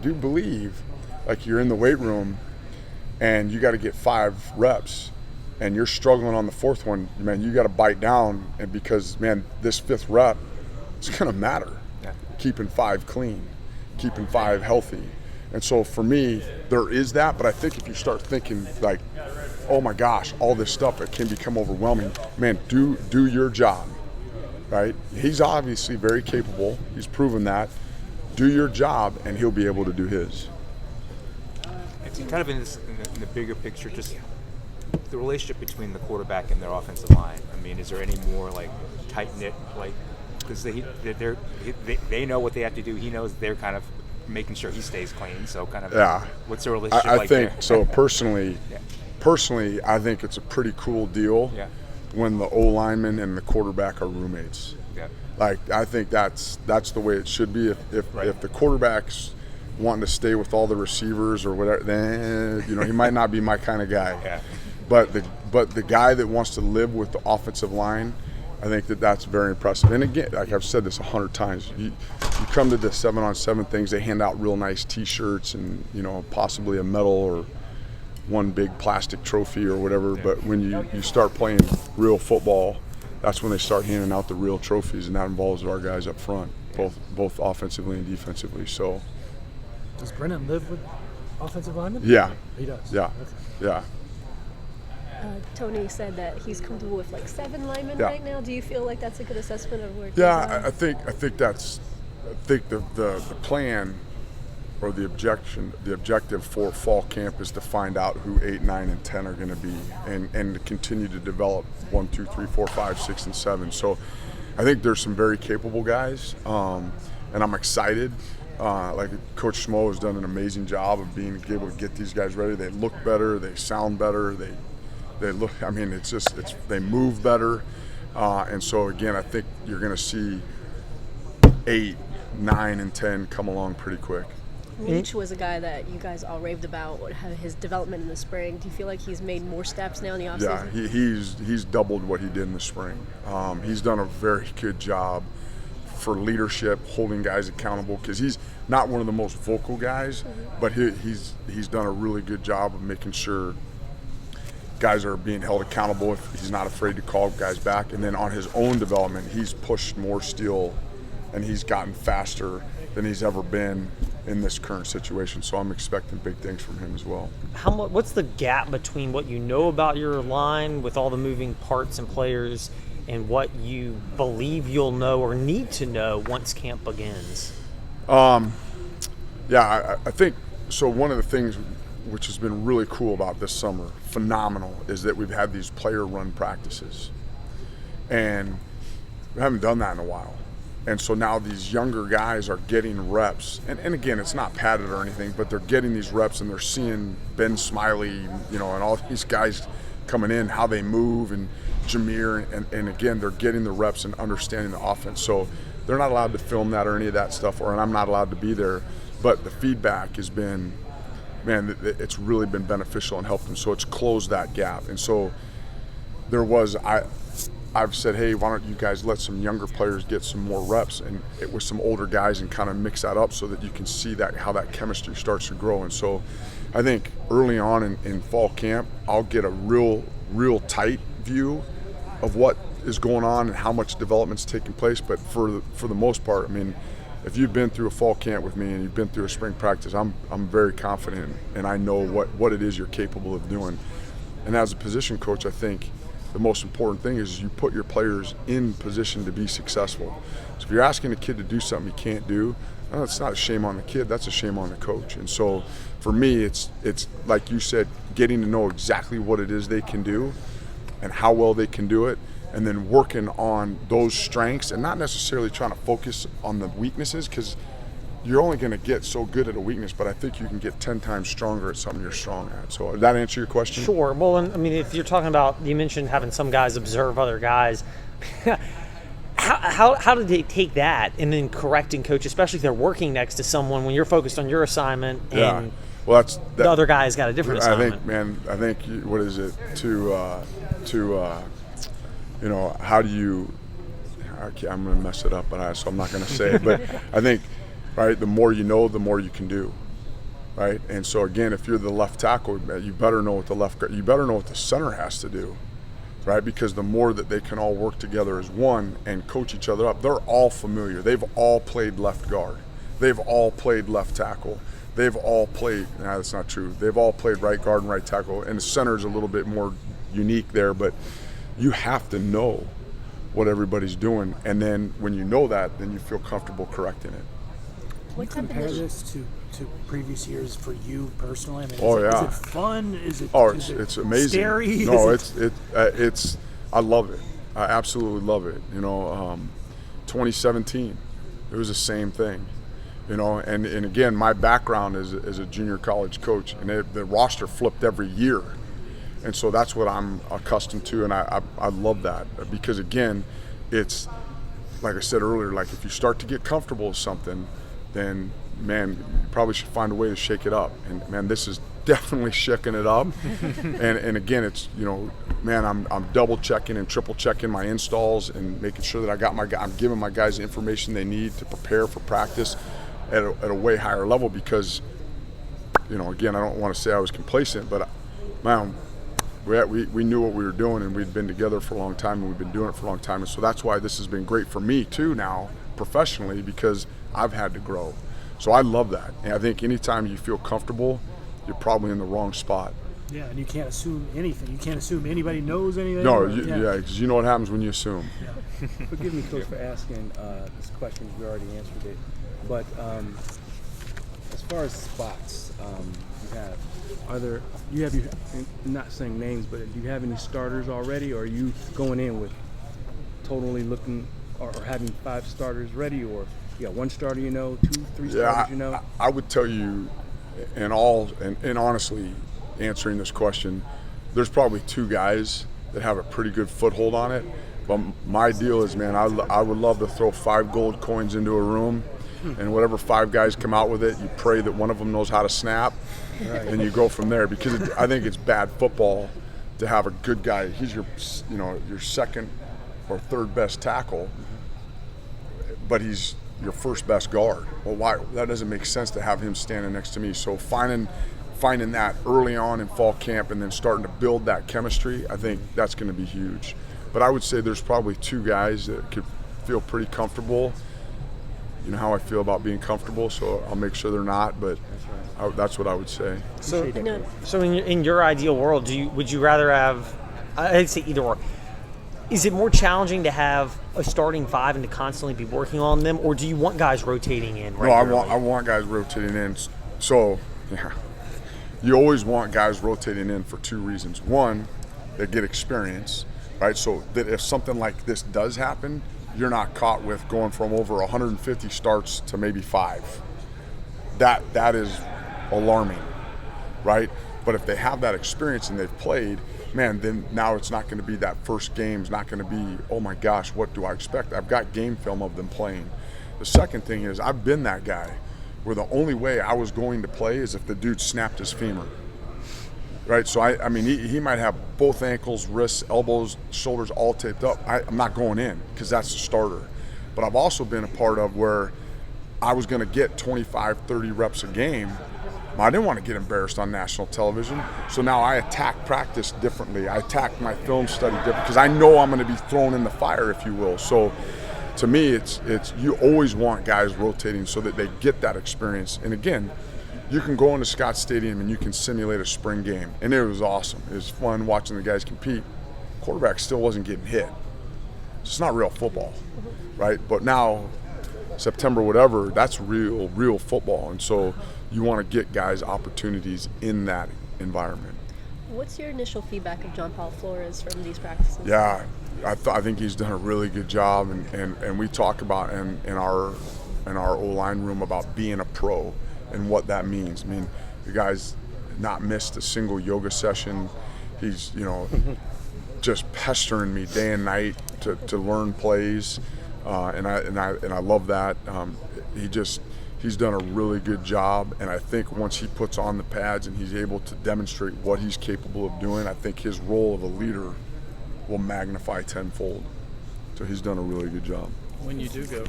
do believe, like, you're in the weight room and you got to get 5 reps and you're struggling on the 4th one, man, you got to bite down, and because, man, this 5th rep, it's going to matter. Yeah. Keeping 5 clean, keeping 5 healthy. And so for me, there is that, but I think if you start thinking like, oh my gosh, all this stuff, it can become overwhelming. Man, do your job, right? He's obviously very capable. He's proven that. Do your job, and he'll be able to do his. It's kind of in the bigger picture, just the relationship between the quarterback and their offensive line. I mean, is there any more like tight knit, like, because they know what they have to do. He knows they're kind of making sure he stays clean. So kind of, yeah. What's the relationship I like think there? so personally. Yeah. Personally, I think it's a pretty cool deal. Yeah. When the O-lineman and the quarterback are roommates. Yeah. Like, I think that's the way it should be. If the quarterback's wanting to stay with all the receivers or whatever, then he might not be my kind of guy. Yeah. But the guy that wants to live with the offensive line, I think that's very impressive. And again, like I've said this 100 times, you come to the 7-on-7 things, they hand out real nice T-shirts and possibly a medal or one big plastic trophy or whatever. Yeah. But when you start playing real football, that's when they start handing out the real trophies, and that involves our guys up front, both offensively and defensively. So, does Brennan live with offensive linemen? Yeah, he does. Yeah, okay. Yeah. Tony said that he's comfortable with like 7 linemen right now. Do you feel like that's a good assessment of where? Yeah, I think the plan or the objective for fall camp is to find out who 8, 9, and 10 are going to be, and to continue to develop 1, 2, 3, 4, 5, 6, and 7. So I think there's some very capable guys, and I'm excited. Like Coach Schmo has done an amazing job of being able to get these guys ready. They look better, they sound better, they look. I mean, they move better, and so again, I think you're going to see 8, 9, and 10 come along pretty quick. Leach was a guy that you guys all raved about, his development in the spring. Do you feel like he's made more steps now in the offseason? Yeah, he's doubled what he did in the spring. He's done a very good job for leadership, holding guys accountable, because he's not one of the most vocal guys, but he's done a really good job of making sure guys are being held accountable. If he's not afraid to call guys back, and then on his own development, he's pushed more steel, and he's gotten faster than he's ever been in this current situation. So I'm expecting big things from him as well. What's the gap between what you know about your line with all the moving parts and players and what you believe you'll know or need to know once camp begins? I think so. One of the things which has been really cool about this summer, phenomenal, is that we've had these player run practices, and we haven't done that in a while. And so now these younger guys are getting reps, and again, it's not padded or anything, but they're getting these reps, and they're seeing Ben Smiley, and all these guys coming in, how they move, and Jameer, and again, they're getting the reps and understanding the offense. So they're not allowed to film that or any of that stuff, and I'm not allowed to be there. But the feedback has been, man, it's really been beneficial and helped them. So it's closed that gap. And so I've said, hey, why don't you guys let some younger players get some more reps and with some older guys and kind of mix that up so that you can see how that chemistry starts to grow. And so I think early on in fall camp, I'll get a real tight view of what is going on and how much development's taking place. But for the most part, I mean, if you've been through a fall camp with me and you've been through a spring practice, I'm very confident, and I know what it is you're capable of doing. And as a position coach, I think the most important thing is you put your players in position to be successful. So if you're asking a kid to do something he can't do, well, it's not a shame on the kid, that's a shame on the coach. And so for me, it's like you said, getting to know exactly what it is they can do and how well they can do it, and then working on those strengths and not necessarily trying to focus on the weaknesses, because you're only going to get so good at a weakness, but I think you can get 10 times stronger at something you're strong at. So did that answer your question? Sure. Well, I mean, if you're talking about, you mentioned having some guys observe other guys, how do they take that and then correct and coach, especially if they're working next to someone when you're focused on your assignment and the other guy's got a different assignment? I think what is it how do you? I'm going to mess it up, so I'm not going to say it. But I think, right, the more you know, the more you can do. right? And so again, if you're the left tackle, you better know what the left guard, you better know what the center has to do, right? Because the more that they can all work together as one and coach each other up, they're all familiar. They've all played left guard. They've all played left tackle. They've all played, that's not true. They've all played right guard and right tackle, and the center is a little bit more unique there, but you have to know what everybody's doing, and then when you know that, then you feel comfortable correcting it. Can you compare this to previous years for you personally? I mean, Yeah. Is it fun? Is it? It's amazing. Scary? No, it's I love it. I absolutely love it. 2017, it was the same thing. And again, my background is a junior college coach, and the roster flipped every year. And so that's what I'm accustomed to, and I love that, because again, it's like I said earlier, like if you start to get comfortable with something, then man, you probably should find a way to shake it up. And man, this is definitely shaking it up. and again, it's man, I'm double checking and triple checking my installs and making sure that I'm giving my guys the information they need to prepare for practice at a way higher level, because again, I don't want to say I was complacent, but man, we knew what we were doing, and we'd been together for a long time, and we've been doing it for a long time. And so that's why this has been great for me too now professionally, because I've had to grow. So I love that. And I think anytime you feel comfortable, you're probably in the wrong spot. Yeah, and you can't assume anything. You can't assume anybody knows anything. No, because you know what happens when you assume. Yeah. Forgive me, Coach, for asking this question. You already answered it. But as far as spots you have not saying names, but do you have any starters already, or are you going in with totally looking or having 5 starters ready, or you got 1 starter, 2, 3 starters, I would tell you, and honestly, answering this question, there's probably 2 guys that have a pretty good foothold on it. But my deal is, man, I would love to throw 5 gold coins into a room, and whatever 5 guys come out with it, you pray that one of them knows how to snap, and you go from there. Because I think it's bad football to have a good guy. He's your second or third best tackle, but he's your first best guard. Well, why? That doesn't make sense to have him standing next to me. So finding that early on in fall camp and then starting to build that chemistry, I think that's going to be huge. But I would say there's probably 2 guys that could feel pretty comfortable. You know how I feel about being comfortable, so I'll make sure they're not, but that's what I would say. So in your ideal world, would you rather have, I'd say either or, is it more challenging to have a starting 5 and to constantly be working on them, or do you want guys rotating in regularly? No, I want guys rotating in. So, yeah, you always want guys rotating in for 2 reasons. One, they get experience, right? So that if something like this does happen, you're not caught with going from over 150 starts to maybe 5. That is alarming, right? But if they have that experience and they've played, man, then now it's not going to be that first game's not going to be, oh my gosh, what do I expect? I've got game film of them playing. The second thing is I've been that guy where the only way I was going to play is if the dude snapped his femur, right? So I mean, he might have both ankles, wrists, elbows, shoulders all taped up. I'm not going in because that's the starter. But I've also been a part of where I was going to get 25, 30 reps a game. I didn't want to get embarrassed on national television, so now I attack practice differently. I attack my film study differently because I know I'm going to be thrown in the fire, if you will. So to me, it's you always want guys rotating so that they get that experience. And again, you can go into Scott Stadium and you can simulate a spring game, and it was awesome. It was fun watching the guys compete. Quarterback still wasn't getting hit. It's not real football, right? But now, September whatever, that's real football, and so you want to get guys opportunities in that environment. What's your initial feedback of John Paul Flores from these practices? Yeah, I think he's done a really good job, and we talk about in our O-line room about being a pro and what that means. I mean, the guy's not missed a single yoga session. He's just pestering me day and night to learn plays, and I love that. He's done a really good job, and I think once he puts on the pads and he's able to demonstrate what he's capable of doing, I think his role of a leader will magnify tenfold. So he's done a really good job. When you do go